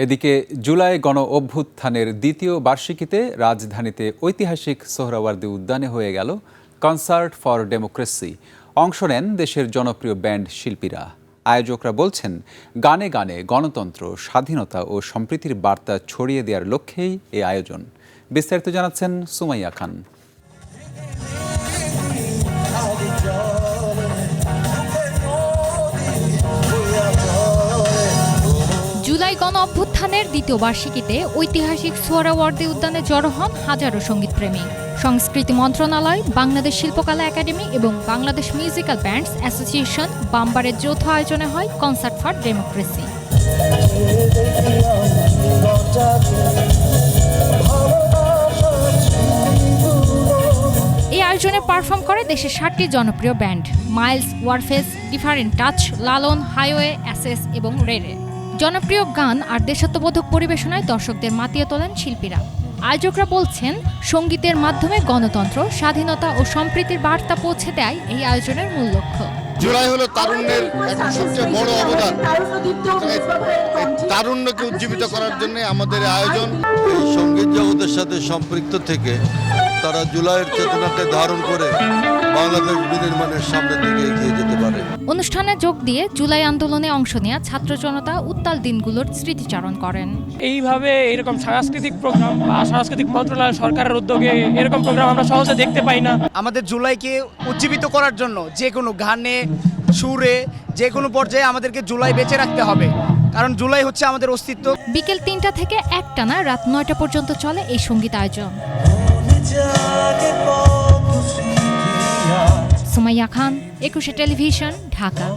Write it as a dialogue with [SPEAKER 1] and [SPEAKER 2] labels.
[SPEAKER 1] এদিকে জুলাই গণ অভ্যুত্থানের দ্বিতীয় বার্ষিকীতে রাজধানীতে ঐতিহাসিক সোহরাওয়ার্দী উদ্যানে হয়ে গেল কনসার্ট ফর ডেমোক্রেসি। অংশ নেন দেশের জনপ্রিয় ব্যান্ড শিল্পীরা। আয়োজকরা বলছেন, গানে গানে গণতন্ত্র, স্বাধীনতা ও সম্প্রীতির বার্তা ছড়িয়ে দেওয়ার লক্ষ্যেই এই আয়োজন। বিস্তারিত জানাচ্ছেন সুমাইয়া খান।
[SPEAKER 2] জুলাই গণ অভ্যুত্থানের দ্বিতীয় বার্ষিকীতে ঐতিহাসিক সোহরাওয়ার্দী উদ্যানে জড়ো হন হাজারো সঙ্গীতপ্রেমী। সংস্কৃতি মন্ত্রণালয়, বাংলাদেশ শিল্পকলা একাডেমি এবং বাংলাদেশ মিউজিক্যাল ব্যান্ডস অ্যাসোসিয়েশন বাম্বারের যৌথ আয়োজনে হয় কনসার্ট ফর ডেমোক্রেসি। এই আয়োজনে পারফর্ম করে দেশের 60টি জনপ্রিয় band Miles, Warfaze, different touch, Lalon, highway, Ashes এবং রেরে। জনপ্রিয় গান আর দেশাত্মবোধক পরিবেশনায় দর্শকদের মাতিয়ে তোলেন শিল্পীরা। আয়োজকরা বলছেন, সঙ্গীতের মাধ্যমে গণতন্ত্র, স্বাধীনতা ও সম্প্রীতির বার্তা পৌঁছে দেয় এই আয়োজনের মূল লক্ষ্য।
[SPEAKER 3] জুলাই হলো তারুণ্যের একটা সবচেয়ে বড় অবদান। তারুণ্যকে উজ্জীবিত করার জন্য আমাদের আয়োজন।
[SPEAKER 4] এই সঙ্গীত জগতের সাথে সম্পৃক্ত থেকে তারা জুলাইয়ের চেতনাকে ধারণ করে বাংলাদেশ বিনির্মাণের সামনের দিকে এগিয়ে যেতে পারে।
[SPEAKER 2] অনুষ্ঠানে যোগ দিয়ে জুলাই আন্দোলনে অংশ নেওয়া ছাত্র জনতা উত্তাল দিনগুলোর স্মৃতিচারণ করেন।
[SPEAKER 5] এইভাবে এরকম সাংস্কৃতিক প্রোগ্রাম বা সাংস্কৃতিক মন্ত্রণালয় সরকারের উদ্যোগে এরকম প্রোগ্রাম আমরা সহজে দেখতে পাই না।
[SPEAKER 6] আমাদের জুলাইকে উজ্জীবিত করার জন্য যে কোনো গানে, সুরে, যে কোনো পর্যায়ে আমাদেরকে জুলাই বেঁচে রাখতে হবে, কারণ জুলাই হচ্ছে আমাদের অস্তিত্ব।
[SPEAKER 2] বিকেল 3টা থেকে একটানা রাত 9টা পর্যন্ত চলে এই সঙ্গীত আয়োজন। সুমাইয়া খান, 21শে টেলিভিশন, ঢাকা।